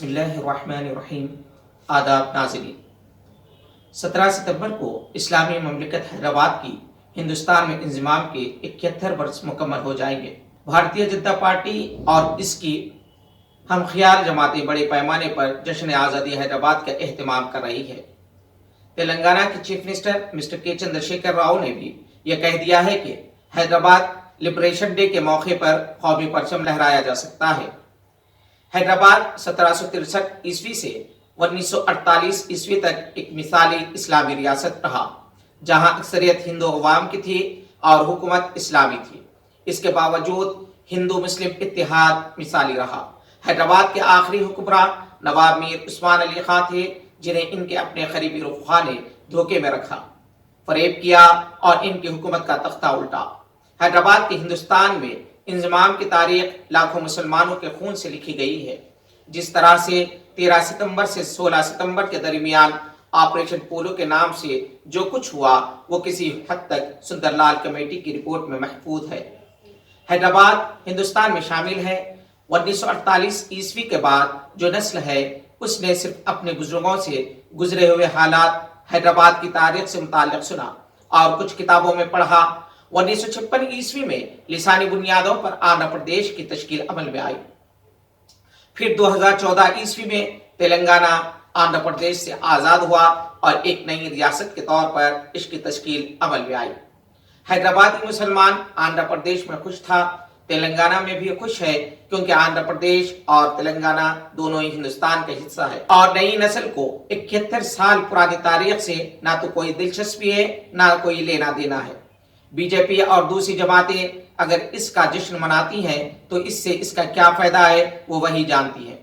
بسم اللہ الرحمن الرحیم۔ آداب ناظرین، 17 ستمبر کو اسلامی مملکت حیدرآباد کی ہندوستان میں انضمام کے 71 برس مکمل ہو جائیں گے۔ بھارتیہ جنتا پارٹی اور اس کی ہم خیال جماعتیں بڑے پیمانے پر جشن آزادی حیدرآباد کا اہتمام کر رہی ہے۔ تلنگانہ کے چیف منسٹر مسٹر کے چندرشیکھر راؤ نے بھی یہ کہہ دیا ہے کہ حیدرآباد لبریشن ڈے کے موقع پر قومی پرچم لہرایا جا سکتا ہے۔ حیدرآباد 1763 عیسوی سے 1948 عیسوی تک ایک مثالی اسلامی ریاست رہا، جہاں اکثریت ہندو عوام کی تھی اور حکومت اسلامی تھی۔ اس کے باوجود ہندو مسلم اتحاد مثالی رہا۔ حیدرآباد کے آخری حکمراں نواب میر عثمان علی خان تھے، جنہیں ان کے اپنے قریبی رفقا نے دھوکے میں رکھا، فریب کیا اور ان کی حکومت کا تختہ الٹا۔ حیدرآباد کے ہندوستان میں انضمام کی تاریخ لاکھوں مسلمانوں کے خون سے لکھی گئی ہے۔ جس طرح سے 13 ستمبر سے 16 ستمبر کے درمیان آپریشن پولو کے نام سے جو کچھ ہوا، وہ کسی حد تک سندر لال کمیٹی کی رپورٹ میں محفوظ ہے۔ حیدرآباد ہندوستان میں شامل ہے۔ 1948 عیسوی کے بعد جو نسل ہے، اس نے صرف اپنے بزرگوں سے گزرے ہوئے حالات حیدرآباد کی تاریخ سے متعلق سنا اور کچھ کتابوں میں پڑھا۔ 1956 عیسوی میں لسانی بنیادوں پر آندھرا پردیش کی تشکیل عمل میں آئی۔ پھر 2014 عیسوی میں تلنگانہ آندھرا پردیش سے آزاد ہوا اور ایک نئی ریاست کے طور پر اس کی تشکیل عمل میں آئی۔ حیدرآبادی مسلمان آندھرا پردیش میں خوش تھا، تلنگانہ میں بھی خوش ہے، کیونکہ آندھرا پردیش اور تلنگانہ دونوں ہی ہندوستان کا حصہ ہے اور نئی نسل کو 71 سال پرانی تاریخ سے نہ تو کوئی دلچسپی ہے نہ کوئی لینا دینا ہے۔ بی جے پی اور دوسری جماعتیں اگر اس کا جشن مناتی ہیں تو اس سے اس کا کیا فائدہ ہے، وہ وہی جانتی ہے۔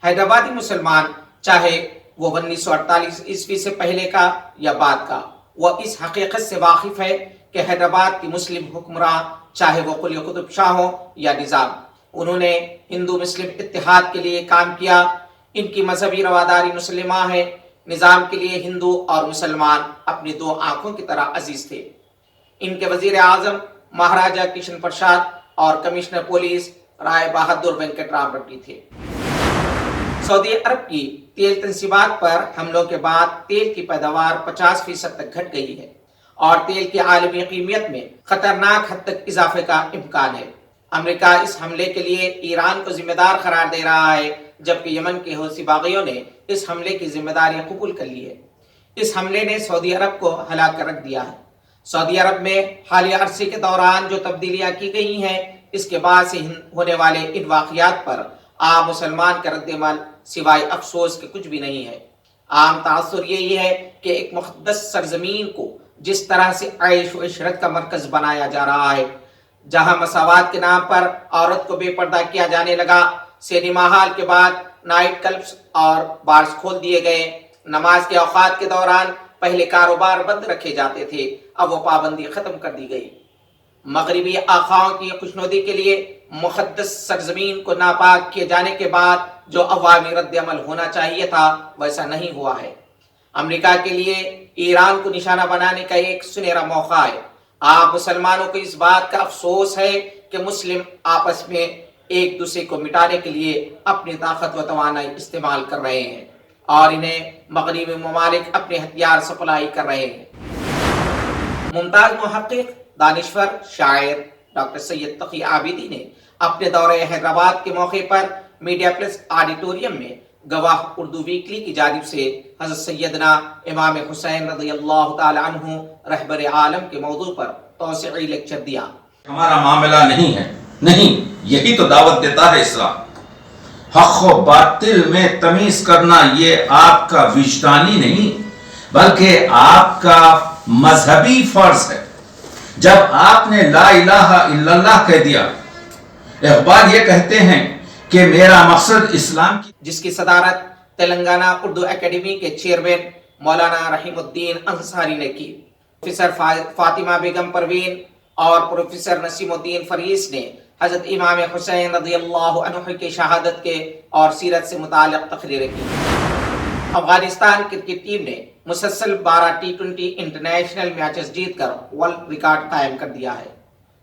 حیدرآبادی مسلمان، چاہے وہ 1948 عیسوی سے پہلے کا یا بعد کا، وہ اس حقیقت سے واقف ہے کہ حیدرآباد کی مسلم حکمراں، چاہے وہ قلی قطب شاہ ہو یا نظام، انہوں نے ہندو مسلم اتحاد کے لیے کام کیا۔ ان کی مذہبی رواداری مسلمہ ہے۔ نظام کے لیے ہندو اور مسلمان اپنی دو آنکھوں کی طرح عزیز تھے۔ ان کے وزیر اعظم مہاراجہ کرشن پرساد اور کمشنر پولیس رائے بہادر وینکٹ رام ریڈی تھے۔ سعودی عرب کی تیل تنصیبات پر حملوں کے بعد تیل کی پیداوار 50% تک گھٹ گئی ہے اور تیل کی عالمی قیمت میں خطرناک حد تک اضافے کا امکان ہے۔ امریکہ اس حملے کے لیے ایران کو ذمہ دار قرار دے رہا ہے، جبکہ یمن کے حوثی باغیوں نے اس حملے کی ذمہ داری قبول کر لی ہے۔ اس حملے نے سعودی عرب کو ہلا کر رکھ دیا ہے۔ سعودی عرب میں حالیہ عرصے کے دوران جو تبدیلیاں کی گئی ہیں، اس کے بعد سے ہونے والے ان واقعات پر عام مسلمان کا رد عمل سوائے افسوس کے کچھ بھی نہیں ہے۔ عام تاثر یہی ہے کہ ایک مقدس سرزمین کو جس طرح سے عیش و عشرت کا مرکز بنایا جا رہا ہے، جہاں مساوات کے نام پر عورت کو بے پردہ کیا جانے لگا، سینما ہال کے بعد نائٹ کلبز اور بارز کھول دیے گئے، نماز کے اوقات کے دوران پہلے کاروبار بند رکھے جاتے تھے، اب وہ پابندی ختم کر دی گئی۔ مغربی آقاؤں کی خوشنودی کے لیے مقدس سرزمین کو ناپاک کیے جانے کے بعد جو عوامی رد عمل ہونا چاہیے تھا، ویسا نہیں ہوا ہے۔ امریکہ کے لیے ایران کو نشانہ بنانے کا ایک سنہرا موقع ہے۔ آپ مسلمانوں کو اس بات کا افسوس ہے کہ مسلم آپس میں ایک دوسرے کو مٹانے کے لیے اپنی طاقت و توانائی استعمال کر رہے ہیں اور انہیں مغربی ممالک اپنے ہتھیار سپلائی کر رہے ہیں۔ ممتاز محقق، دانشور، شاعر ڈاکٹر سید تقی عابدی نے اپنے دورہ حیدرآباد کے موقع پر میڈیا پلس آڈیٹوریم میں گواہ اردو ویکلی کی جانب سے حضرت سیدنا امام حسین رضی اللہ تعالی عنہ رہبر عالم کے موضوع پر توسیعی لیکچر دیا۔ ہمارا معاملہ نہیں ہے، نہیں، یہی تو دعوت دیتا ہے اسلام۔ حق و باطل میں تمیز کرنا یہ آپ کا وجدانی نہیں بلکہ آپ کا مذہبی فرض ہے۔ جب آپ نے لا الہ الا اللہ کہہ دیا، اقبال یہ کہتے ہیں کہ میرا مقصد اسلام کی، جس کی صدارت تلنگانہ اردو اکیڈمی کے چیئرمین مولانا رحیم الدین انصاری نے کی۔ پروفیسر فاطمہ بیگم پروین اور پروفیسر نسیم الدین فریس نے حضرت امام حسین رضی اللہ عنہ کی شہادت کے اور سیرت سے متعلق تقریریں کی۔ افغانستان کرکٹ ٹیم نے مسلسل 12 T20 انٹرنیشنل میچز جیت کر ورلڈ ریکارڈ قائم کر دیا ہے۔